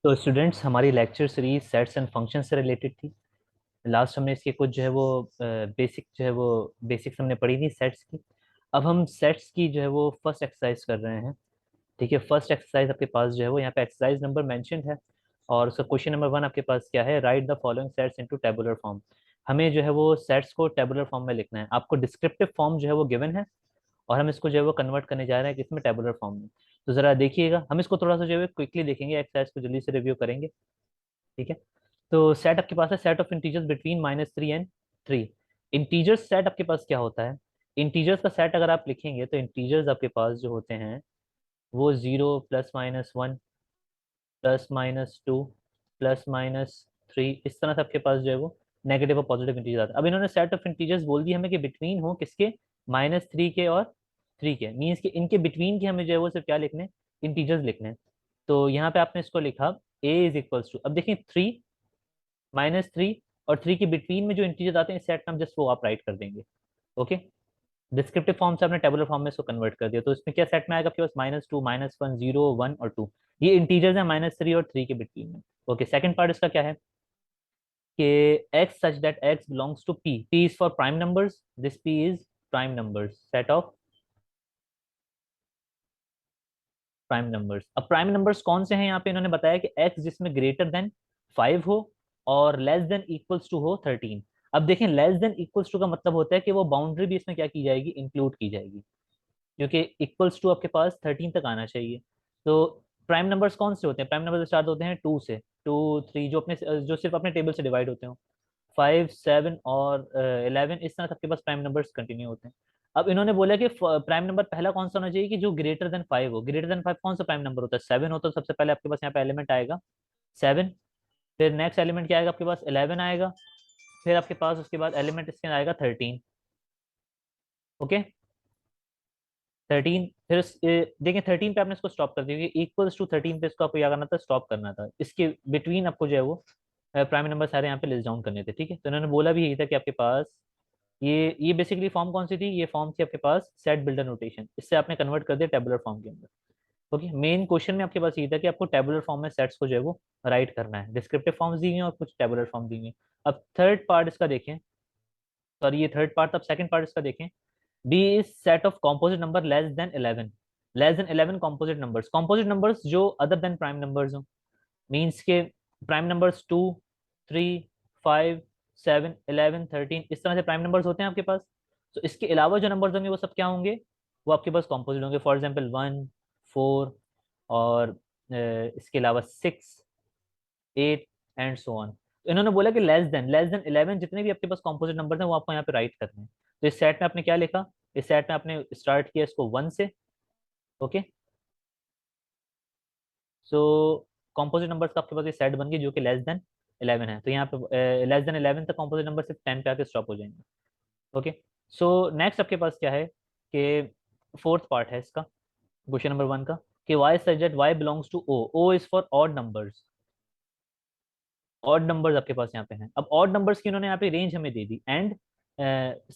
तो स्टूडेंट्स, हमारी lecture series sets and function से रिलेटेड थी। लास्ट हमने इसके कुछ जो है वो बेसिक जो है वो बेसिक्स हमने पढ़ी थी सेट्स की। अब हम सेट्स की जो है वो फर्स्ट एक्सरसाइज कर रहे हैं। ठीक है, फर्स्ट एक्सरसाइज आपके पास जो है वो यहाँ पे एक्सरसाइज नंबर मेंशन्ड है। और उसका क्वेश्चन नंबर 1 आपके पास क्या है? Right the following sets into tabular form. हमें जो है वो सेट्स को टेबुलर फॉर्म में लिखना है। आपको डिस्क्रिप्टिव फॉर्म जो है वो गिवन है, और हम इसको जो है वो कन्वर्ट करने जा रहे हैं किसमें? टेबुलर फॉर्म में। तो जरा देखिएगा, हम इसको थोड़ा सा जो है क्विकली देखेंगे, एक्सरसाइज को जल्दी से रिव्यू करेंगे। ठीक है। तो सेट आपके पास है set of integers between -3 and 3। Integers set आपके पास क्या होता है? इंटीजर्स का सेट अगर आप लिखेंगे तो इंटीजर्स आपके पास जो होते हैं वो 0 +-1 +-2 +-3, इस तरह से आपके पास जो है वो नेगेटिव और पॉजिटिव इंटीजर आता है। अब इन्होंने सेट ऑफ इंटीजर्स बोल दिया हमें कि बिटवीन हो किसके? -3 के और 3 के। मीन्स कि इनके बिटवीन के हमें जो है वो सिर्फ क्या लिखने? इंटीजर्स लिखने हैं। तो यहाँ पे आपने इसको लिखा a = अब देखिए 3 -3 और 3 के बिटवीन में जो इंटीजर आते हैं इस सेट में हम जस्ट वो आप राइट कर देंगे। ओके। डिस्क्रिप्टिव फॉर्म से आपने टेबुलर फॉर्म में इसको कन्वर्ट कर दिया, तो इसमें क्या सेट में आएगा आपके पास? -2 -1 0 1 और 2। ये इंटीजर्स है -3 और 3 के बिटवीन में। ओके, सेकंड पार्ट इसका क्या है कि x such that x belongs to p is for prime numbers, this p is prime numbers, set of prime numbers. अब प्राइम नंबर्स कौन से हैं यहाँ पे? इन्होंने बताया कि x जिसमें ग्रेटर देन 5 हो और लेस देन इक्वल्स टू हो 13। अब देखें, लेस देन इक्वल्स टू का मतलब होता है कि वो बाउंड्री भी इसमें क्या की जाएगी? इंक्लूड की जाएगी, क्योंकि इक्वल्स टू आपके पास 13 तक आना चाहिए। तो प्राइम नंबर्स कौन से होते हैं? प्राइम नंबर स्टार्ट होते हैं 2 से, 2 3, जो सिर्फ अपने टेबल से डिवाइड होते हो। 5 7 और 11, इस तरह सबके पास प्राइम नंबर्स कंटिन्यू होते हैं। अब इन्होंने बोला कि प्राइम नंबर पहला कौन सा होना चाहिए कि जो ग्रेटर देन 5 हो। ग्रेटर देन 5 कौन सा प्राइम नंबर होता है? 7 होता है। सबसे पहले आपके पास यहाँ पे एलिमेंट आएगा 7। फिर नेक्स्ट एलिमेंट क्या आएगा आपके पास? 11 आएगा। फिर आपके पास उसके बाद एलिमेंट इसके आएगा 13। ओके, 13। फिर देखिए 13 पे आपने इसको स्टॉप कर दिया, इक्वल्स टू 13 पे इसको आपको क्या करना था? स्टॉप करना था। इसके बिटवीन आपको जो है वो प्राइम नंबर सारे यहाँ पे लिस्ट डाउन करने थे। ठीक है, तो इन्होंने बोला भी यही था कि आपके पास ये बेसिकली फॉर्म कौन सी थी? ये फॉर्म थी आपके पास सेट बिल्डर नोटेशन। इससे आपने कन्वर्ट कर दिया टेबुलर फॉर्म के अंदर। ओके, मेन क्वेश्चन में आपके पास ये था कि आपको टेबुलर फॉर्म में सेट्स को जो है वो राइट करना है। डिस्क्रिप्टिव फॉर्म्स दी हुई हैं और कुछ टेबुलर फॉर्म दी हुई हैं। अब थर्ड पार्ट इसका देखें। सॉरी, ये थर्ड पार्ट। अब सेकंड पार्ट इसका देखें। B is set of composite number less than 11। Less than 11 composite numbers जो अदर देन प्राइम नंबर्स हो। मीन्स के प्राइम नंबर्स 2 3 5 7 11 13 इस तरह से प्राइम नंबर्स होते हैं आपके पास। तो इसके अलावा जो नंबर्स होंगे वो सब क्या होंगे? वो आपके पास कॉम्पोजिट होंगे। फॉर एग्जाम्पल 1 4 और इसके अलावा 6 8 एंड सो ऑन। तो इन्होंने बोला कि लेस देन 11 जितने भी आपके पास कॉम्पोजिट नंबर हैं वो आपको यहाँ पे राइट करने हैं। तो इस सेट में आपने क्या लिखा? इस सेट में आपने स्टार्ट किया इसको 1 से। ओके, सो कॉम्पोजिट नंबर्स का आपके पास ये सेट बन गई जो कि लेस देन 11 है। तो यहाँ पे लेस देन 11 तक कॉम्पोजिट नंबर सिर्फ 10 पे आके स्टॉप हो जाएंगे। ओके, सो नेक्स्ट आपके पास क्या है कि फोर्थ पार्ट है इसका, क्वेश्चन नंबर 1 का, कि y such that y belongs to O. O is for odd numbers. Odd numbers आपके पास यहाँ पे हैं। अब ऑड नंबर्स की इन्होंने यहाँ पे रेंज हमें दे दी। And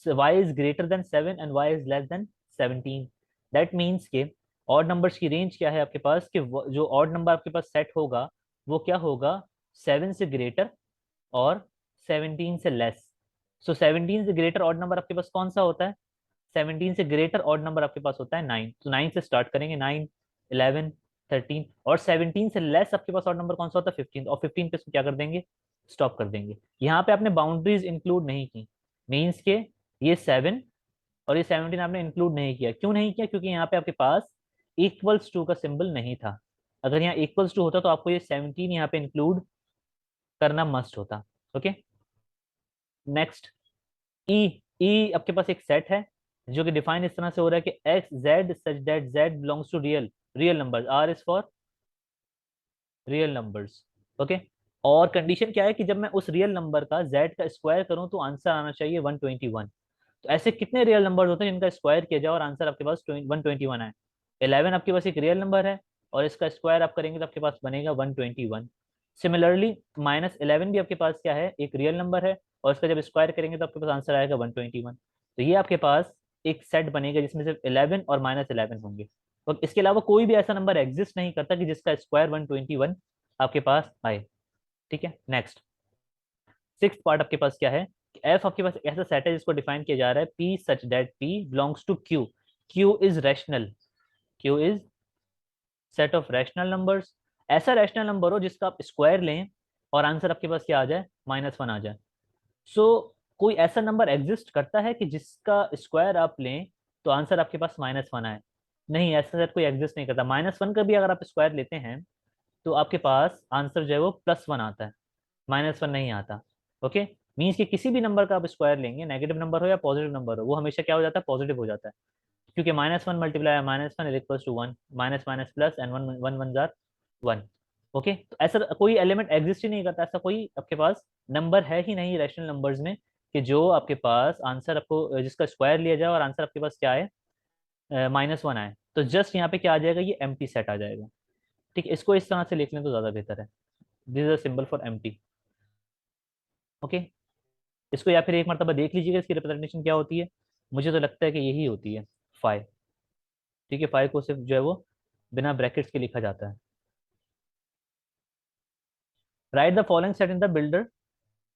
Y is greater than 7 and Y is less than 17। That means के ऑड नंबर्स की रेंज क्या है आपके पास कि जो ऑड नंबर आपके पास सेट होगा वो क्या होगा? 7 से ग्रेटर और 17 से लेस। सो 17 से ग्रेटर ऑड नंबर आपके पास कौन सा होता है? 17 से ग्रेटर ऑड नंबर आपके पास होता है 9। तो 9 से स्टार्ट करेंगे, 9 11 13। और 17 से लेस आपके पास ऑड नंबर कौन सा होता है? 15। और 15 पे इसको क्या कर देंगे? स्टॉप कर देंगे। यहाँ पे आपने बाउंड्रीज इंक्लूड नहीं की। मीन्स के ये 7 और ये 17 आपने इंक्लूड नहीं किया। क्यों नहीं किया? क्योंकि यहाँ पे आपके पास इक्वल्स टू का सिंबल नहीं था। अगर यहाँ इक्वल्स टू होता तो आपको ये 17 यहाँ पे इंक्लूड करना मस्ट होता। ओके, नेक्स्ट ई। ई आपके पास एक सेट है जो कि डिफाइन इस तरह से हो रहा है कि x z such that z belongs to real real numbers. R is for real numbers. Okay, और कंडीशन क्या है कि जब मैं उस रियल नंबर का जेड का स्क्वायर करूं तो आंसर आना चाहिए 121। तो ऐसे कितने रियल नंबर्स होते हैं जिनका स्क्वायर किया जाए और आंसर आपके पास 121 आए? 11 आपके पास एक रियल नंबर है और इसका स्क्वायर आप करेंगे तो आपके पास बनेगा 121। सिमिलरली -11 भी आपके पास क्या है? एक रियल नंबर है और इसका जब स्क्वायर करेंगे तो आपके पास आंसर आएगा 121। तो ये आपके पास एक सेट बनेगा जिसमें सिर्फ 11 और -11 होंगे। तो इसके अलावा कोई भी ऐसा नंबर एग्जिस्ट नहीं करता कि जिसका स्क्वायर 121 आपके पास आए। ठीक है, नेक्स्ट सिक्स पार्ट आपके पास क्या है, एफ आपके पास ऐसा सेट है जिसको डिफाइन किया जा रहा है p such that p belongs to Q, Q is rational, Q is set of rational numbers, ऐसा रैशनल नंबर हो जिसका आप स्क्वायर लें और आंसर आपके पास क्या आ जाए, -1 आ जाए। सो कोई ऐसा नंबर एग्जिस्ट करता है कि जिसका स्क्वायर आप लें तो आंसर आपके पास -1 आए? नहीं, ऐसा सेट कोई एग्जिस्ट नहीं करता। -1 का भी अगर आप स्क्वायर लेते हैं तो आपके पास आंसर जो है वो +1 आता है, -1 नहीं आता। ओके, मीन्स कि किसी भी नंबर का आप स्क्वायर लेंगे, नेगेटिव नंबर हो या पॉजिटिव नंबर हो, वो हमेशा क्या हो जाता है, पॉजिटिव हो जाता है, क्योंकि -1 multiply -1 is equal to 1, minus minus plus and one one one जार 1। ओके, तो ऐसा कोई एलिमेंट एग्जिस्ट ही नहीं करता, ऐसा कोई आपके पास नंबर है ही नहीं रैशनल नंबर्स में कि जो आपके पास आंसर आपको जिसका स्क्वायर लिया जाए और आंसर आपके पास क्या है, -1 आए। तो जस्ट यहाँ पे क्या आ जाएगा, ये एम्प्टी सेट आ जाएगा। ठीक है, इसको इस तरह से लिख लें तो ज़्यादा बेहतर है। This is a symbol for empty. Okay, इसको या फिर एक मरतबा देख लीजिएगा इसकी रिप्रेजेंटेशन क्या होती है। मुझे तो लगता है कि यही होती है, 5। ठीक है, 5 को सिर्फ जो है वो बिना ब्रैकेट्स के लिखा जाता है। Right the following set in the builder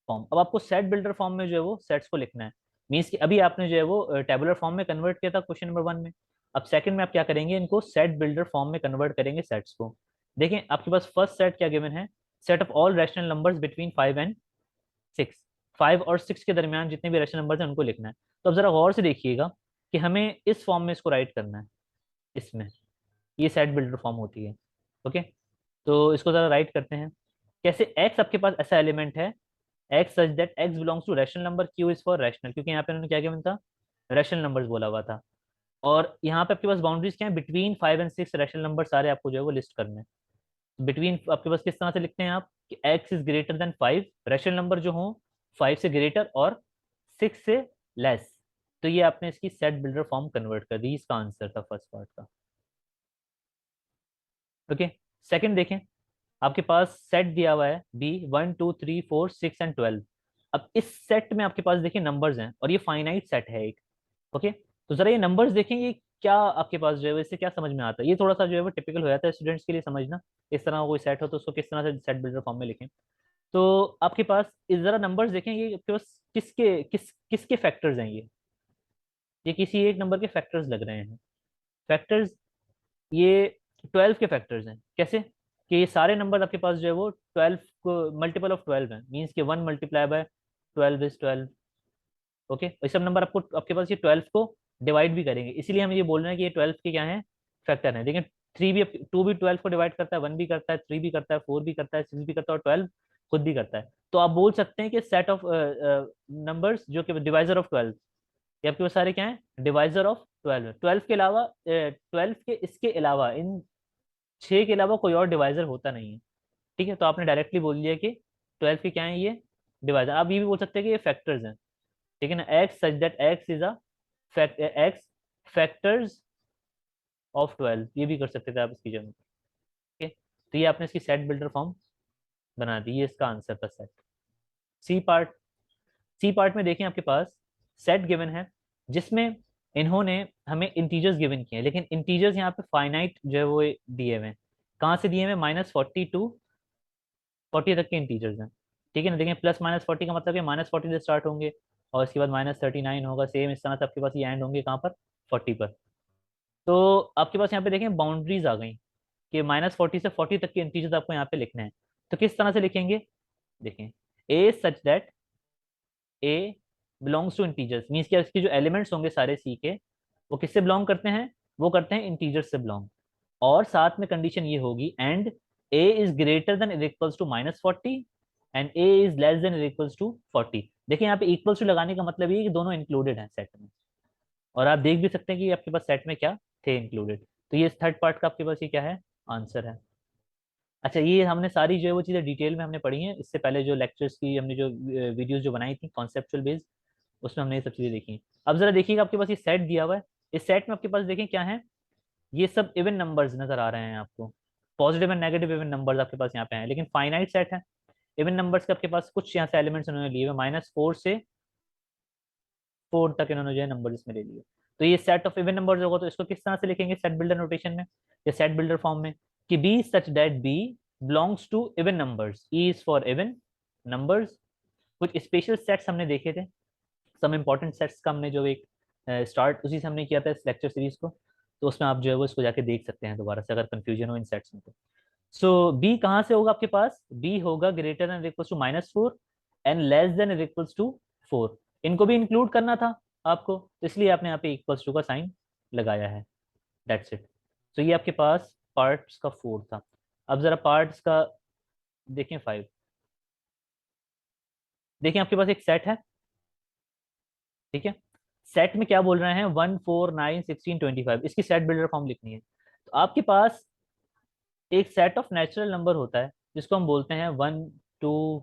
form. अब आपको सेट बिल्डर फॉर्म में जो है वो सेट्स को लिखना है। मीन्स कि अभी आपने जो है वो टेबुलर फॉर्म में कन्वर्ट किया था क्वेश्चन नंबर 1 में। अब सेकंड में आप क्या करेंगे, इनको सेट बिल्डर फॉर्म में कन्वर्ट करेंगे सेट्स को। देखें आपके पास फर्स्ट सेट क्या गिवन है, set of all rational numbers between 5 and 6। 5 और 6 के दरमियान जितने भी रैशनल नंबर्स हैं उनको लिखना है। तो अब जरा गौर से देखिएगा कि हमें इस फॉर्म में इसको राइट करना है, इसमें ये सेट बिल्डर फॉर्म होती है। ओके, तो इसको जरा राइट करते हैं। कैसे, एक्स आपके पास ऐसा एलिमेंट है, x such that X belongs to rational number, Q is for rational, क्योंकि यहाँ पे उन्होंने क्या गिवन था, रैशनल नंबर्स बोला हुआ था। और यहाँ पे आपके पास बाउंड्रीज क्या है, बिटवीन 5 and 6 रैशनल नंबर सारे आपको जो है वो लिस्ट करने हैं। बिटवीन आपके पास किस तरह से लिखते हैं आप कि X is greater then 5, rational number जो हो 5 से ग्रेटर और 6 से लेस। तो ये आपने इसकी सेट बिल्डर फॉर्म कन्वर्ट कर दी, इसका आंसर था फर्स्ट पार्ट का। ओके, सेकंड देखें, आपके पास सेट दिया हुआ है बी 1 2 3 4 6 एंड 12। अब इस सेट में आपके पास देखिए नंबर्स हैं और ये फाइनाइट सेट है एक। ओके, तो जरा ये नंबर्स देखें, ये क्या आपके पास जो है वो इससे क्या समझ में आता है, ये थोड़ा सा जो है वो टिपिकल हो जाता है स्टूडेंट्स के लिए समझना। इस तरह का कोई सेट हो तो उसको किस तरह से सेट बिल्डर फॉर्म में लिखें। तो आपके पास इस जरा नंबर्स देखें, ये आपके पास किसके फैक्टर्स हैं, ये किसी एक नंबर के फैक्टर्स लग रहे हैं। फैक्टर्स ये 12 के फैक्टर्स हैं। कैसे, कि ये सारे नंबर आपके पास जो है वो 12 को मल्टीपल ऑफ 12 है, मीन्स कि 1 मल्टीप्लाई बाय 12 इज 12। ओके, ये सब नंबर आपको आपके पास ये 12 को डिवाइड भी करेंगे, इसीलिए हम ये बोल रहे हैं कि ये 12 के क्या है, फैक्टर है। देखिए 2 भी 12 को डिवाइड करता है, 1 भी करता है, 3 भी करता है, 4 भी करता है, 6 भी करता है और 12 खुद भी करता है। तो आप बोल सकते हैं कि सेट ऑफ नंबर्स जो कि डिवाइजर ऑफ 12, ये आपके पास सारे क्या है, डिवाइजर ऑफ 12 है। 12 के अलावा 12 के इसके अलावा इन 6 के अलावा कोई और डिवाइजर होता नहीं है। ठीक है, तो आपने डायरेक्टली बोल दिया कि 12 के क्या है, ये डिवाइजर। आप ये भी बोल सकते हैं कि ये फैक्टर्स हैं। ठीक है ना, x such that x is a x factors of 12, ये भी कर सकते थे आप इसकी जगह। ठीक है, तो ये आपने इसकी सेट बिल्डर फॉर्म बना दी, ये इसका आंसर था set. C part, C part में देखें आपके पास सेट गिवन है जिसमें इन्होंने हमें इंटीजर्स गिवन किए हैं, लेकिन इंटीजर्स यहाँ पे फाइनाइट जो है वो दिए हुए हैं। कहाँ से दिए हुए हैं, -40 टू 40 तक के इंटीजर्स हैं। ठीक है ना, देखें +-40 का मतलब है -40 से स्टार्ट होंगे और इसके बाद -39 होगा, सेम इस तरह से आपके पास ये एंड होंगे कहाँ पर, 40 पर। तो आपके पास यहाँ पे देखें बाउंड्रीज आ गई कि -40 से 40 तक के इंटीजर्स आपको यहाँ पे लिखने हैं। तो किस तरह से लिखेंगे, देखें A such that A belongs to integers, means कि इसके जो एलिमेंट्स होंगे सारे सी के, वो किससे बिलोंग करते हैं, वो करते हैं इंटीजर्स से बिलोंग। और साथ में कंडीशन ये होगी and a is greater than equals to -40 and a is less than equals to 40। देखिए यहाँ पे इक्वल्स टू लगाने का मतलब ये है कि दोनों इंक्लूडेड हैं सेट में, और आप देख भी सकते हैं कि आपके पास सेट में क्या थे इंक्लूडेड। तो ये थर्ड पार्ट का आपके पास ये क्या है, आंसर है। अच्छा, ये हमने सारी जो है वो चीज़ें डिटेल में हमने पढ़ी हैं, इससे पहले जो लेक्चर्स की हमने जो वीडियोस जो बनाई थी कॉन्सेप्चुअल बेस्ड, उसमें हमने ये सब चीज़ें देखी हैं। अब जरा देखिएगा आपके पास ये सेट दिया हुआ है, इस सेट में आपके पास देखें क्या है, ये सब इवन नंबर्स नजर आ रहे हैं आपको, positive and negative even numbers आपके पास यहाँ पे हैं, लेकिन फाइनाइट सेट है। इवन नंबर्स के आपके पास कुछ यहाँ से एलिमेंट्स उन्होंने लिए हुए, -4 से 4 तक इन्होंने जो है नंबर इसमें ले लिए। तो ये सेट ऑफ इवन नंबर्स होगा, तो इसको किस तरह से लिखेंगे सेट बिल्डर नोटेशन में या सेट बिल्डर फॉर्म में, कि b such that b belongs to even numbers, E is for even numbers. कुछ स्पेशल सेट्स हमने देखे थे, सम इम्पॉर्टेंट सेट्स का हमने जो एक स्टार्ट उसी से हमने किया था इस लेक्चर सीरीज को, तो उसमें आप जो है वो इसको जाके देख सकते हैं दोबारा से अगर कंफ्यूजन हो इन सेट्स में तो। सो बी कहाँ से होगा आपके पास, बी होगा greater than equals to -4 and less than equals to 4। इनको भी इंक्लूड करना था आपको, तो इसलिए आपने यहाँ पे इक्वल्स टू का साइन लगाया है, दैट्स इट। तो ये आपके पास पार्ट्स का 4 था। अब जरा पार्ट्स का देखें 5। देखें आपके पास एक सेट है, ठीक है। सेट में क्या बोल रहे हैं, 1 4 9 16 25, इसकी सेट बिल्डर फॉर्म लिखनी है। तो आपके पास एक सेट ऑफ नेचुरल नंबर होता है जिसको हम बोलते हैं 1 2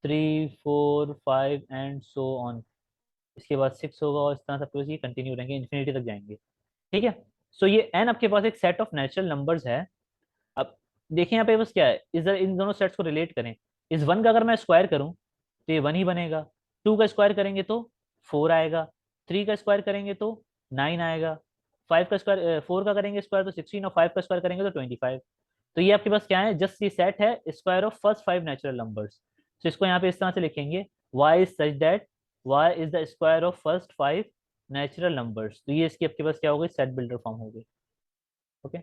3 4 5 एंड सो ऑन। इसके बाद 6 होगा और इस तरह सब ये कंटिन्यू रहेंगे, इन्फिनिटी तक जाएंगे, ठीक है। सो ये एन आपके पास एक सेट ऑफ नेचुरल नंबर्स है। अब देखिए यहाँ पे बस क्या है, इधर इन दोनों सेट्स को रिलेट करें। इस 1 का अगर मैं स्क्वायर करूं तो ये 1 ही बनेगा, 2 का स्क्वायर करेंगे तो 4 आएगा, 3 का स्क्वायर करेंगे तो 9 आएगा, 5 का स्क्वायर 4 का करेंगे स्क्वायर तो 16, और 5 का स्क्वायर करेंगे तो 25। तो ये आपके पास क्या है, जस्ट ये सेट है square of first 5 natural numbers. तो इसको यहाँ पे इस तरह से लिखेंगे, y is such that y is the square of first 5 natural numbers. तो ये इसकी आपके पास क्या हो गई, सेट बिल्डर फॉर्म हो गई, ओके।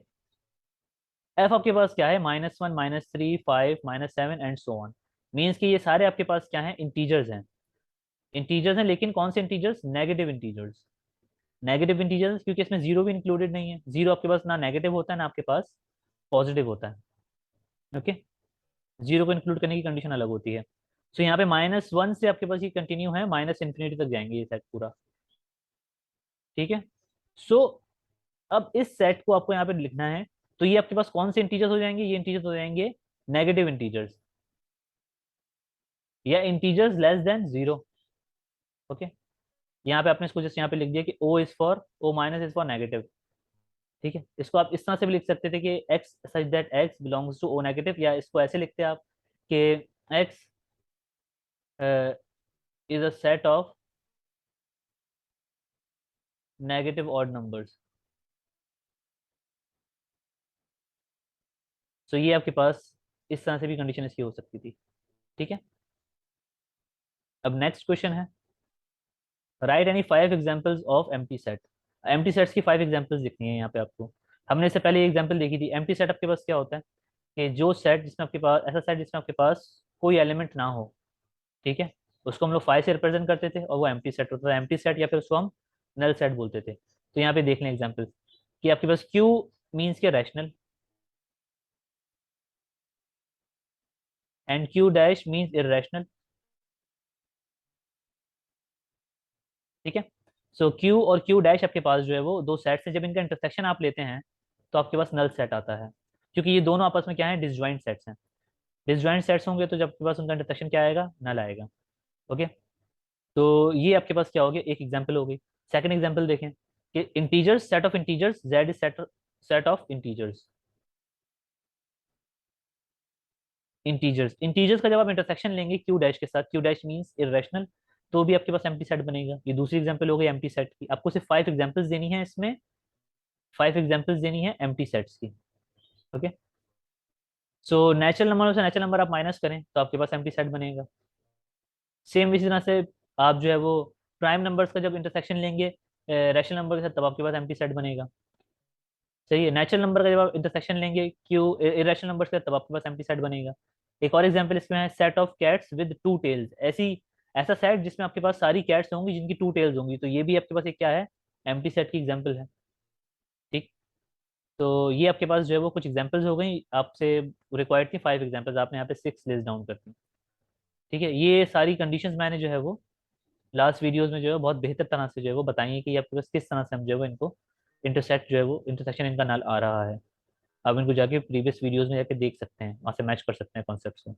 एफ आपके पास क्या है, -1 -3 5 -7 एंड सो ऑन। मीन्स कि ये सारे आपके पास क्या है, इंटीजर्स हैं। इंटीजर्स हैं, लेकिन कौन से integers, negative integers. Negative integers क्योंकि इसमें जीरो भी इंक्लूडेड नहीं है, जीरो आपके पास ना नेगेटिव होता है ना आपके पास पॉजिटिव होता है, ओके। जीरो को इंक्लूड करने की कंडीशन अलग होती है। सो यहाँ पे -1 से आपके पास ये कंटिन्यू है माइनस इन्फिनिटी तक जाएंगे ये सेट पूरा, ठीक है। सो अब इस सेट को आपको यहाँ पे लिखना है। तो ये आपके पास कौन से इंटीजर्स हो जाएंगे, ये इंटीजर्स हो जाएंगे नेगेटिव इंटीजर्स या इंटीजर्स लेस देन 0, ओके। यहाँ पे आपने इसको जस्ट यहाँ पे लिख दिया कि O is for, O minus is for negative, ठीक है। इसको आप इस तरह से भी लिख सकते थे कि X such that X belongs to O negative, या इसको ऐसे लिखते आप कि X is a set of negative odd numbers. So ये आपके पास इस तरह से भी कंडीशन इसकी हो सकती थी, ठीक है। अब नेक्स्ट क्वेश्चन है, right any 5 examples of empty set. Empty sets की 5 एग्जांपल्स लिखनी है यहाँ पे आपको। हमने इससे पहले एग्जांपल देखी थी। एम्प्टी सेट आपके पास क्या होता है कि जो सेट जिसमें आपके पास, ऐसा सेट जिसमें आपके पास कोई एलिमेंट ना हो, ठीक है, उसको हम लोग 5 से रिप्रेजेंट करते थे और वो एम्प्टी सेट होता था। एम्प्टी सेट या फिर उसको हम नल सेट बोलते थे। तो यहाँ पे देख लें एग्जाम्पल कि आपके पास क्यू मीन्स के rational and Q dash means irrational, ठीक है। सो क्यू और क्यू डैश आपके पास जो है वो दो सेट्स हैं, जब इनका इंटरसेक्शन आप लेते हैं तो आपके पास नल सेट आता है, क्योंकि ये दोनों आपस में क्या है, डिसजॉइंट सेट्स हैं। डिसजॉइंट सेट्स होंगे तो जब आपके पास उनका इंटरसेक्शन क्या आएगा, नल आएगा, ओके। तो ये आपके पास क्या हो गया, एक एग्जाम्पल हो गई। सेकंड एग्जाम्पल देखें कि integers, set of integers, Z is set set of integers. Integers, integers का जब आप इंटरसेक्शन लेंगे क्यू डैश के साथ, क्यू डैश मींस इरेशनल, तो भी आपके पास एम्प्टी सेट बनेगा। ये दूसरी एग्जांपल हो गई एम्प्टी सेट की। आपको सिर्फ 5 एग्जांपल्स देनी है इसमें, 5 एग्जांपल्स देनी है एम्प्टी सेट्स की, ओके। सो नेचुरल नंबर से नेचुरल नंबर आप माइनस करें तो आपके पास एम्प्टी सेट बनेगा। सेम इसी तरह से आप जो है वो प्राइम नंबर्स का जब इंटरसेक्शन लेंगे रैशनल नंबर के साथ, तब आपके पास एम्प्टी सेट बनेगा। सही है, नेचुरल नंबर का जब आप इंटरसेक्शन लेंगे क्यू इरेशनल नंबर से, तब आपके पास एम्प्टी सेट बनेगा। एक और एग्जांपल इसमें है, set of cats with 2 tails. ऐसी ऐसा सेट जिसमें आपके पास सारी कैट्स होंगी जिनकी 2 टेल्स होंगी, तो ये भी आपके पास एक क्या है, एम्प्टी सेट की एग्जांपल है, ठीक। तो ये आपके पास जो है वो कुछ एग्जांपल्स हो गई, आपसे रिक्वायर्ड थी 5 एग्जांपल्स, आपने यहाँ पे 6 लिस्ट डाउन कर दी, ठीक है। ये सारी कंडीशंस मैंने जो है वो लास्ट वीडियोस में जो है बहुत बेहतर तरह से जो है वो बताई है कि आपके पास किस तरह से हम जो है वो इनको इंटरसेक्ट जो है वो इंटरसेक्शन इनका नल आ रहा है। आप इनको जाके प्रीवियस वीडियोस में जाके देख सकते हैं, वहाँ से मैच कर सकते हैं कॉन्सेप्ट को।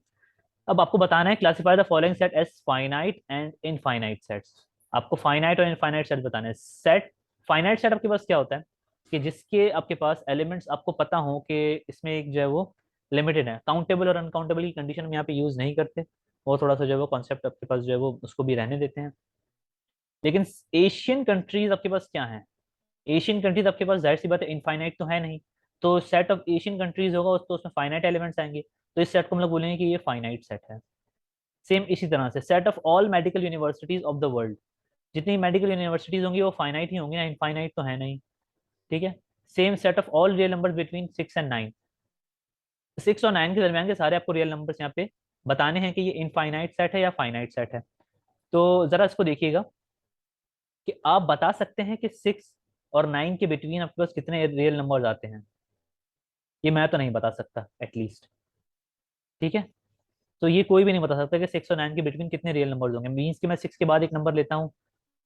अब आपको बताना है classify the following set as finite and infinite sets. आपको फाइनाइट और इनफाइनाइट सेट बताना है। सेट फाइनाइट सेट आपके पास क्या होता है कि जिसके आपके पास एलिमेंट्स आपको पता हो कि इसमें एक जो है वो लिमिटेड है। काउंटेबल और अनकाउंटेबल की कंडीशन में यहाँ पे यूज नहीं करते, वो थोड़ा सा जो है वो कॉन्सेप्ट आपके पास जो है वो उसको भी रहने देते हैं। लेकिन एशियन कंट्रीज आपके पास क्या है, एशियन कंट्रीज आपके पास जाहिर सी बात है इनफाइनाइट तो है नहीं, तो सेट ऑफ एशियन कंट्रीज होगा, तो उसमें फाइनाइट एलिमेंट्स आएंगे, तो इस सेट को हम लोग बोलेंगे कि ये फाइनाइट सेट है। सेम इसी तरह से set of all medical universities of the world, जितनी मेडिकल यूनिवर्सिटीज होंगी वो फाइनाइट ही होंगी ना, इनफाइनाइट तो है नहीं। ठीक है। Same set of all real number between 6 और 9, 6 और 9 के दरमियान के सारे आपको रियल नंबर्स यहाँ पे बताने हैं कि ये इनफाइनाइट सेट है या फाइनाइट सेट है। तो जरा इसको देखिएगा कि आप बता सकते हैं कि 6 और 9 के बिटवीन आपके पास कितने रियल नंबर्स आते हैं। ये मैं तो नहीं बता सकता एटलीस्ट। ठीक है। तो ये कोई भी नहीं बता सकता कि 6 और 9 के बिटवीन कितने रियल नंबर्स होंगे। मीन्स कि मैं 6 के बाद एक नंबर लेता हूँ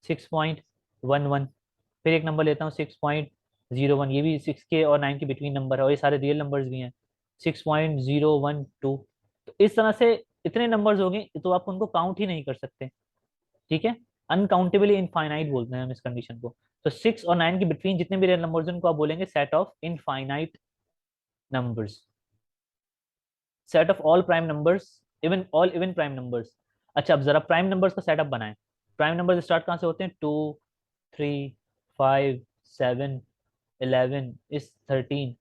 6.11, फिर एक नंबर लेता हूँ 6.01, ये भी 6 और 9 के बिटवीन नंबर है और ये सारे रियल नंबर्स भी हैं। 6.012, तो इस तरह से इतने नंबर्स हो गए तो आप उनको काउंट ही नहीं कर सकते। ठीक है। अनकाउंटेबली इनफाइनाइट बोलते हैं हम इस कंडीशन को। तो 6 और 9 के बिटवीन जितने भी रियल नंबर्स हैं उनको आप बोलेंगे set of infinite numbers. Set of all prime numbers, even all even prime numbers. अच्छा, अब जरा प्राइम नंबर्स का सेटअप बनाएं। प्राइम नंबर्स स्टार्ट कहाँ से होते हैं? 2, 3, 5, 7, 11 इस 13।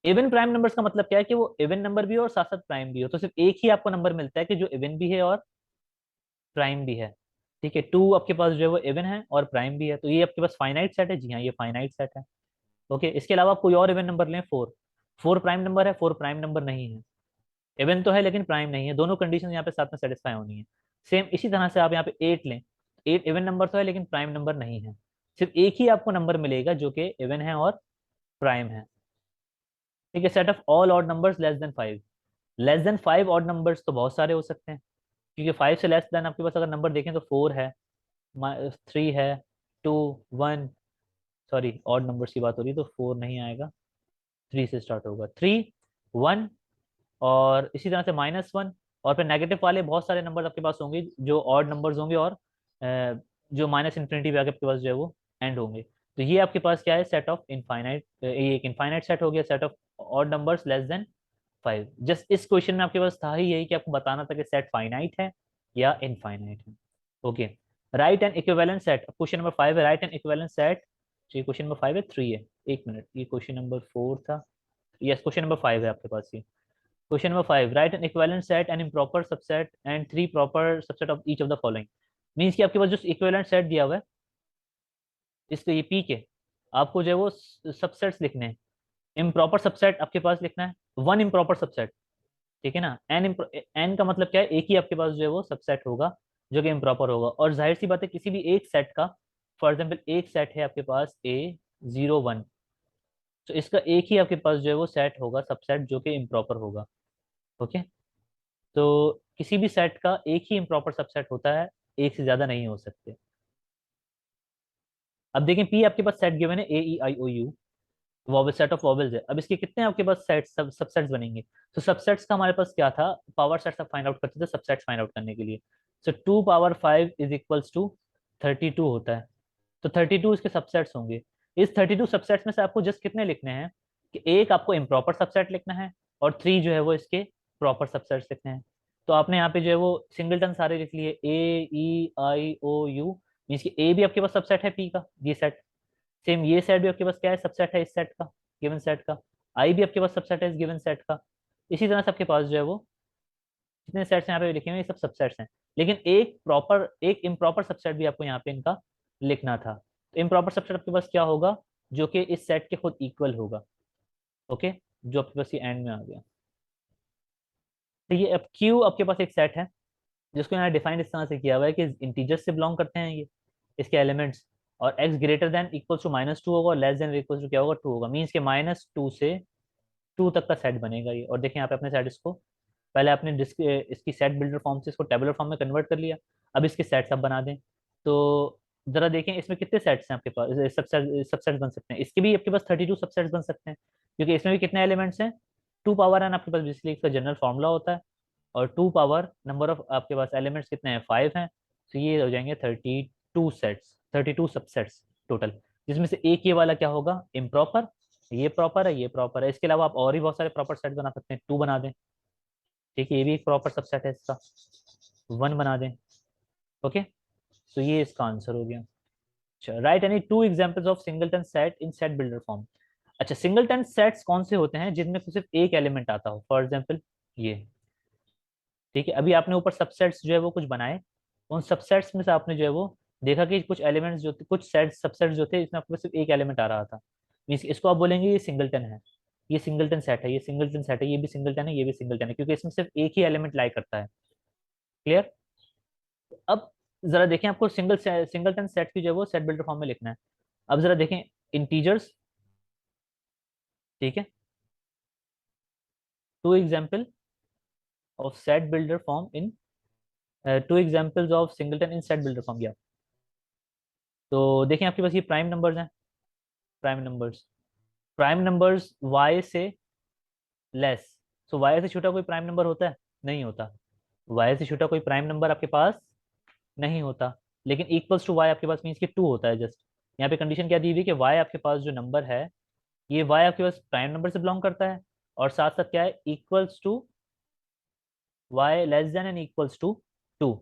इवन प्राइम नंबर्स का मतलब क्या है कि वो इवन नंबर भी हो और साथ साथ प्राइम भी हो, तो सिर्फ एक ही आपको नंबर मिलता है कि जो इवन भी है और प्राइम भी है। ठीक है। 2 आपके पास जो है वो इवन है और प्राइम भी है, तो ये आपके पास फाइनाइट सेट है। जी हाँ, ये फाइनाइट सेट है। ओके। इसके अलावा आप कोई और इवन नंबर लें, 4, 4 प्राइम नंबर है, 4 प्राइम नंबर नहीं है। इवन तो है लेकिन प्राइम नहीं है, दोनों कंडीशन यहाँ पे साथ में सेटिस्फाई होनी है। सेम इसी तरह से आप यहाँ पे 8 लें, 8 इवन नंबर तो है लेकिन प्राइम नंबर नहीं है। सिर्फ एक ही आपको नंबर मिलेगा जो कि इवन है और प्राइम है। ठीक है। Set of all odd numbers less than 5, less than 5 odd numbers तो बहुत सारे हो सकते हैं, क्योंकि 5 से लेस देन आपके पास अगर नंबर देखें तो 4 है, 3 है, 2, 1, सॉरी ऑड नंबर्स की बात हो रही है तो 4 नहीं आएगा, 3 से स्टार्ट होगा, 3, 1, और इसी तरह से -1। और फिर नेगेटिव वाले बहुत सारे नंबर आपके पास होंगे जो ऑड नंबर्स होंगे और जो माइनस इन्फिनिटी पे आके आपके पास जो है वो एंड होंगे। तो ये आपके पास क्या है? सेट ऑफ इनफाइनाइट, ये एक इनफाइनाइट सेट हो गया, set of odd numbers less than 5। Just इस क्वेश्चन में आपके पास था ही यही कि आपको बताना था कि सेट फाइनाइट है या इनफाइनाइट है। Okay. Right and equivalent set, question number 5 है राइट एंड इक्विवेलेंट सेट। ये क्वेश्चन नंबर 5 है, 3 है, एक मिनट, ये क्वेश्चन नंबर 4 था। यस, क्वेश्चन नंबर 5 है आपके पास ये। Question number 5, write an equivalent set and improper subset and three proper subset of each of the following। Means कि आपके पास जो इक्विवेलेंट सेट दिया हुआ है इसके ये पी के, आपको जो है वो सबसेट्स लिखने हैं। इम्प्रॉपर सबसेट आपके पास लिखना है, वन इम्प्रॉपर सबसेट। ठीक है ना। एन का मतलब क्या है? एक ही आपके पास जो है वो सबसेट होगा जो कि इम्प्रॉपर होगा, और जाहिर सी बात है किसी भी एक सेट का, फॉर एग्जाम्पल एक सेट है आपके पास A01, तो इसका एक ही आपके पास जो है वो सेट होगा सबसेट जो कि इम्प्रॉपर होगा। ओके। तो किसी भी सेट का एक ही इम्प्रॉपर सबसेट होता है, एक से ज्यादा नहीं हो सकते। अब देखें पी आपके पास सेट गिवन है A E I O U, vowel set of vowels है। अब इसके कितने आपके पास सेट सबसेट्स बनेंगे? तो सबसेट्स का हमारे पास क्या था? पावर सेट्स आप फाइंड आउट करते थे सबसेट्स फाइंड आउट करने के लिए। सो 2 पावर 5 इज इक्वल्स टू 32 होता है। तो 32 इसके सबसेट्स होंगे। इस 32 सबसेट्स में से आपको जस्ट कितने लिखने हैं कि एक आपको इम्प्रॉपर सबसेट लिखना है और 3 जो है वो इसके प्रॉपर सबसेट्स लिखने हैं। तो आपने यहाँ पे जो है वो सिंगलटन सारे लिख लिए, A E I O U, means कि ए भी आपके पास सबसेट है पी का, ये सेट। सेम ये सेट भी आपके पास क्या है? सबसेट है इस सेट का, गिवन सेट का। आई भी आपके पास सबसेट है इस गिवन सेट का। इसी तरह से आपके पास जो है वो जितने सेट्स यहाँ पे लिखे हुए हैं ये सब सबसेट्स हैं, लेकिन एक इम्प्रॉपर सबसेट भी आपको यहाँ पे इनका लिखना था। तो इम्प्रॉपर सबसेट आपके पास क्या होगा? जो कि इस सेट के खुद इक्वल होगा। ओके। जो आपके पास ये एंड में आ गया। तो ये अब क्यू आपके पास एक सेट है जिसको यहाँ डिफाइन इस तरह से किया हुआ है कि इंटीजर से बिलोंग करते हैं ये, इसके एलिमेंट्स, और x greater than equal to -2 होगा और लेस देन इक्वल टू क्या होगा? 2 होगा। मीन्स के -2 से 2 तक का सेट बनेगा ये। और देखिए यहाँ पे अपने सेट इसको पहले आपने इसकी सेट बिल्डर फॉर्म से इसको टेबुलर फॉर्म में कन्वर्ट कर लिया। अब इसके सेट्स आप बना दें। तो जरा देखें इसमें कितने सेट्स हैं आपके पास, सबसेट बन सकते हैं। इसके भी आपके पास 32 सबसेट्स बन सकते हैं, क्योंकि इसमें भी कितने एलिमेंट्स हैं? 2 पावर n आपके पास बेसिकली इसका जनरल फॉर्मूला होता है, और 2 पावर नंबर ऑफ आपके पास एलिमेंट्स कितने हैं? 5 हैं। तो ये हो जाएंगे 32 सेट्स, 32 सबसेट्स टोटल, जिसमें से एक ये वाला क्या होगा? इम्प्रॉपर। ये प्रॉपर है, ये प्रॉपर है। इसके अलावा आप और भी बहुत सारे प्रॉपर सेट बना सकते हैं, 2 बना दें। ठीक है, ये भी एक प्रॉपर सबसेट है इसका, 1 बना दें। ओके। तो ये इसका आंसर हो गया। अच्छा, right any 2 examples of singleton set in set builder form. अच्छा, सिंगलटन सेट्स कौन से होते हैं जिनमें सिर्फ एक एलिमेंट आता हो, फॉर एग्जाम्पल ये, ठीक है। अभी आपने ऊपर सबसेट्स जो है वो कुछ बनाए, उन सबसेट्स में से आपने जो है वो देखा कि कुछ एलिमेंट्स जो थे, कुछ सेट सबसेट्स जो थे, इसमें आपके पास सिर्फ एक एलिमेंट आ रहा था, मीन्स इसको आप बोलेंगे ये सिंगलटन है, ये सिंगलटन सेट है, ये सिंगलटन सेट है, ये भी सिंगलटन है, ये भी सिंगलटन है, क्योंकि इसमें सिर्फ एक ही एलिमेंट लाई करता है। क्लियर? अब जरा देखें, आपको सिंगलटन सेट की जो है वो सेट बिल्डर फॉर्म में लिखना है। अब जरा देखें, इंटीजर्स, ठीक है, two example of set builder form in, two examples of singleton in set builder form, या तो देखें आपके पास ये प्राइम नंबर्स हैं, prime numbers, prime numbers y से लेस, सो y से छोटा कोई प्राइम नंबर होता है? नहीं होता। y से छोटा कोई प्राइम नंबर आपके पास नहीं होता, लेकिन इक्वल्स टू y आपके पास मीन्स कि 2 होता है जस्ट। यहाँ पे कंडीशन क्या दी हुई है कि y आपके पास जो नंबर है, ये y आपके पास प्राइम नंबर से बिलोंग करता है, और साथ साथ क्या है, equals to y less than and equals to 2।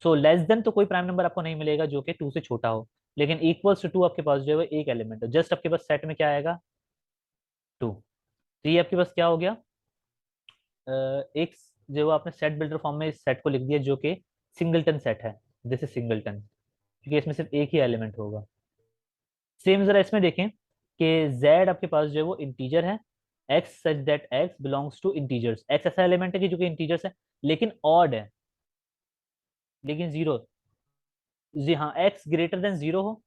So less than तो कोई प्राइम नंबर आपको नहीं मिलेगा जो कि 2 से छोटा हो, लेकिन इक्वल्स टू 2 आपके पास जो है वो एक एलिमेंट है, जस्ट आपके पास सेट में क्या आएगा, 2। तो ये आपके पास क्या हो गया, एक जो है वो आपने सेट बिल्डर फॉर्म में इस सेट को लिख दिया जो कि सिंगलटन सेट है, दिस इज सिंगलटन, क्योंकि इसमें सिर्फ एक ही एलिमेंट होगा। सेम जरा इसमें देखें कि z आपके पास जो है वो इंटीजर है, x such that x belongs to integers, x ऐसा एलिमेंट है कि जो कि इंटीजर्स है लेकिन ऑड है, लेकिन जीरो, जी हाँ, x ग्रेटर देन जीरो हो,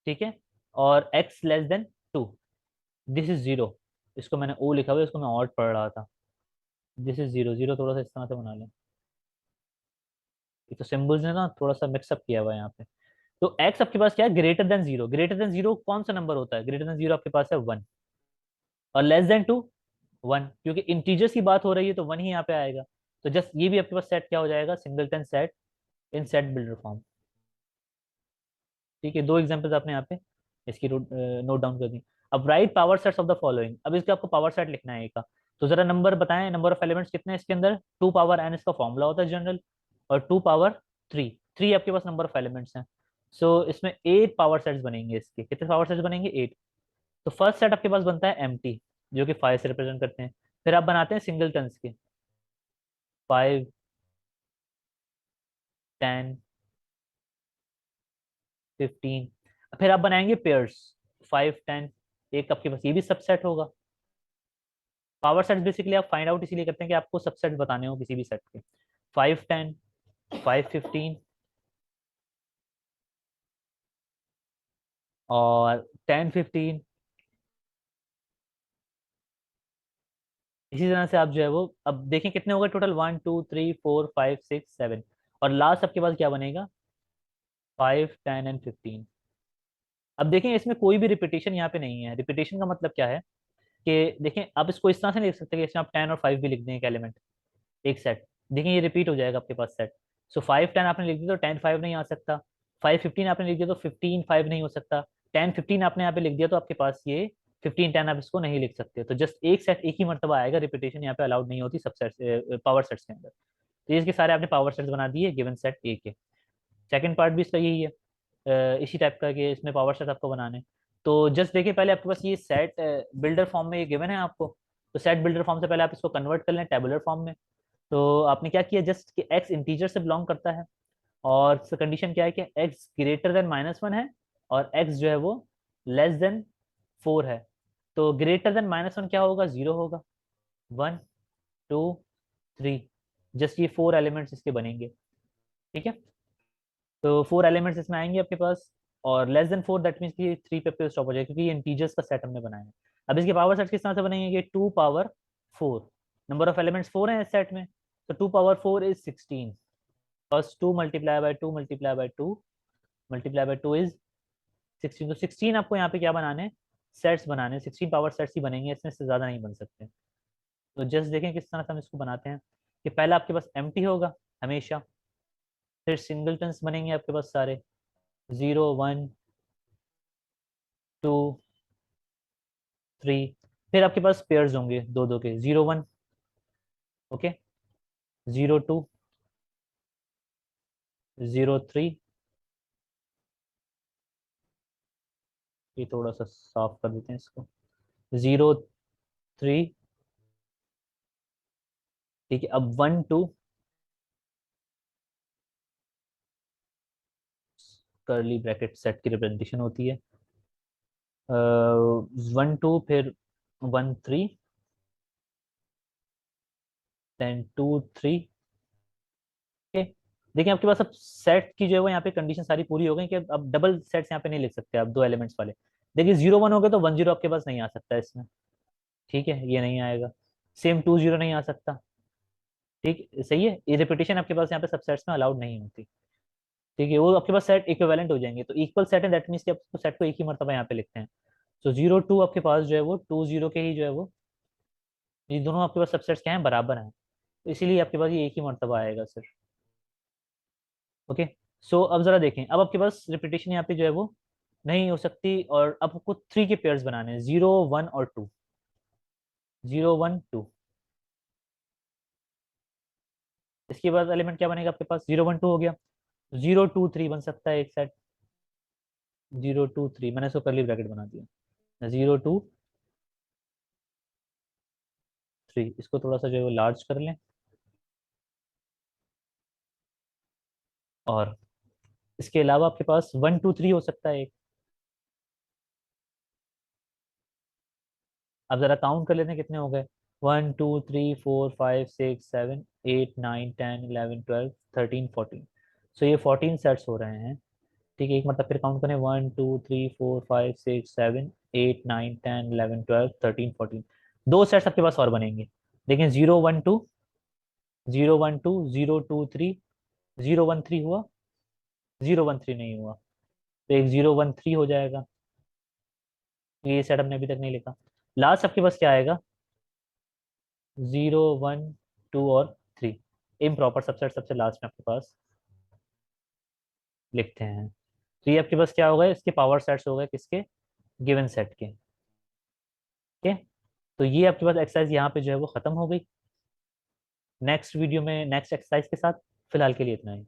ठीक है, और x less than 2, this is zero, इसको मैंने o लिखा हुआ है, इसको मैं ऑड पढ़ रहा था, दिस इज जीरो, जीरो थोड़ा सा इस तरह से बना लें, ये तो सिंबल्स ने ना थोड़ा सा मिक्सअप किया हुआ है यहाँ पे। तो x आपके पास क्या है, greater than zero, greater than zero कौन सा नंबर होता है, ग्रेटर देन जीरो आपके पास है 1, और लेस देन 2 1, क्योंकि इंटीजर्स की बात हो रही है तो 1 ही यहाँ पे आएगा। तो जस्ट ये भी आपके पास सेट क्या हो जाएगा, सिंगलटन सेट इन सेट बिल्डर फॉर्म। ठीक है, दो एग्जांपल्स आपने यहाँ पे इसकी नोट डाउन कर दी। अब right power sets of the following, अब इसका आपको पावर सेट लिखना है एक का, तो जरा नंबर बताएं, नंबर ऑफ एलिमेंट्स कितने हैं इसके अंदर, 2 पावर n इसका फॉर्मूला होता है जनरल, और 2 पावर 3, 3 आपके पास नंबर ऑफ एलिमेंट्स हैं। सो इसमें 8 पावर सेट्स बनेंगे, इसके कितने पावर सेट्स बनेंगे, 8। तो फर्स्ट सेट आपके पास बनता है एम्प्टी, जो कि 5 से रिप्रेजेंट करते हैं, फिर आप बनाते हैं सिंगलटन्स के, 5 10 15, फिर आप बनाएंगे पेयर्स, 5 10, एक आपके पास ये भी सबसेट होगा। पावर सेट बेसिकली आप फाइंड आउट इसीलिए करते हैं कि आपको सबसेट बताने हो किसी भी सेट के, 5 10 5 15 और 10 15, इसी तरह से आप जो है वो, अब देखें कितने हो गए टोटल, 1 2 3 4 5 6 7, और लास्ट आपके पास क्या बनेगा, 5 10 एंड 15। अब देखें इसमें कोई भी रिपीटेशन यहाँ पे नहीं है, रिपीटेशन का मतलब क्या है कि देखें आप इसको इस तरह से नहीं लिख सकते कि इसमें आप 10 और 5 भी लिख दें एक एलिमेंट, एक सेट, देखिए ये रिपीट हो जाएगा आपके पास सेट। सो 5 10 आपने लिख दिया तो 10 5 नहीं आ सकता, 5 15 आपने लिख दिया तो 15 5 नहीं हो सकता, 10 15 आपने यहाँ पे लिख दिया तो आपके पास ये 15 10 आप इसको नहीं लिख सकते, तो जस्ट एक सेट एक ही मरतबा आएगा, रिपीटेशन यहाँ पे अलाउड नहीं होती सब सेट पावर सेट्स के अंदर। तो इसके सारे आपने पावर सेट्स बना दिए गिवन सेट ए के। सेकंड पार्ट भी इसका यही है, इसी टाइप का कि इसमें पावर सेट आपको बनाने। तो जस्ट देखिए पहले आपके पास ये सेट बिल्डर फॉर्म में ये गिवन है आपको, तो सेट बिल्डर फॉर्म से पहले आप इसको कन्वर्ट कर लें टेबुलर फॉर्म में। तो आपने क्या किया, जस्ट कि x इंटीजर से बिलोंग करता है, और कंडीशन क्या है कि x ग्रेटर देन -1 है, और x जो है वो लेस देन 4 है। तो ग्रेटर देन -1 क्या होगा, 0 होगा, 1 2 3, जस्ट ये 4 एलिमेंट्स इसके बनेंगे। ठीक है, तो 4 एलिमेंट्स इसमें आएंगे आपके पास, और लेस देन 4 दैट मीन्स कि 3 पे स्टॉप हो जाएगा, क्योंकि ये इंटीजर्स का सेट हमने बनाया है। अब इसके पावर सेट किस तरह से बनेंगे, ये 2 पावर 4, नंबर ऑफ एलिमेंट्स 4 हैं इस सेट में, तो 2 power 4 is 16, first 2 multiply by 2 multiply by 2 multiply by 2 is 16, तो 16 आपको यहाँ पे क्या बनाने हैं, सेट्स बनाने हैं, 16 पावर सेट्स ही बनेंगे, इसमें से ज़्यादा नहीं बन सकते। तो जस्ट देखें किस तरह से हम इसको बनाते हैं, कि पहले आपके पास एम्प्टी होगा हमेशा, फिर सिंगलटन्स बनेंगे आपके पास सारे, 0 1 2 3, फिर आपके पास पेयर्स होंगे दो दो के, 0 1, ओके, 0 2 0 3, ये थोड़ा सा साफ कर देते हैं इसको, 0 3, ठीक है। अब 1 2, कर्ली ब्रैकेट सेट की रिप्रेजेंटेशन होती है। 1 2, फिर 1 3, देन 2 3। ठीक। देखिए आपके पास अब सेट की जो है वो यहाँ पे कंडीशन सारी पूरी हो गई कि अब डबल सेट्स यहाँ पे नहीं लिख सकते आप, दो एलिमेंट्स वाले। देखिए 0 1 हो गए तो 1 0 आपके पास नहीं आ सकता इसमें। ठीक है, ये नहीं आएगा। सेम 2 0 नहीं आ सकता। ठीक, सही है। ये रिपीटेशन आपके पास यहाँ पे सबसेट्स में अलाउड नहीं होती। ठीक है, वो आपके पास सेट इक्विवेलेंट हो जाएंगे, तो इक्वल सेट है, दैट मीन्स कि आप सेट को एक ही मरतबा यहाँ पे लिखते हैं। तो 0 2 आपके पास जो है वो 2 0 के ही जो है वो, ये दोनों आपके पास सबसेट्स क्या हैं, बराबर हैं। तो इसीलिए आपके पास ये एक ही मरतबा आएगा सर। ओके। सो अब जरा देखें, अब आपके पास रिपीटेशन यहाँ पे जो है वो नहीं हो सकती, और अब आपको 3 के पेयर्स बनाने हैं, 0 1 और 2। 0 1 2। इसके बाद एलिमेंट क्या बनेगा आपके पास, 0 1 2 हो गया। 0 2 3 बन सकता है एक सेट। 0 2 3 मैंने इसको करली ब्रैकेट बना दिया। 0 2 3, इसको थोड़ा सा जो है वो लार्ज कर लें। और इसके अलावा आपके पास 1 2 3 हो सकता है एक। अब जरा काउंट कर लेते हैं कितने हो गए। 1 2 3 4 5 6 7 8 9 10 11 12 13 14। सो ये 14 सेट्स हो रहे हैं। ठीक है, एक मतलब फिर काउंट करें, 1 2 3 4 5 6 7 8 9 10 11 12 13 14। दो सेट्स आपके पास और बनेंगे। देखें, 0 1 2, 0 1 2, 0 2 3, 0 1 3 हुआ, 0 1 3 नहीं हुआ। तो एक 0 1 3 हो जाएगा। ये सेट हमने अभी तक नहीं लिखा। लास्ट आपके पास क्या आएगा, 0 1 2 और 3। इम्प्रॉपर सबसेट सबसे लास्ट में आपके पास लिखते हैं। तो ये आपके पास क्या होगा, इसके पावर सेट्स हो गए किसके, गिवन सेट के। ठीक है। तो ये आपके पास एक्सरसाइज यहाँ पे जो है वो खत्म हो गई। नेक्स्ट वीडियो में नेक्स्ट एक्सरसाइज के साथ, फिलहाल के लिए इतना ही।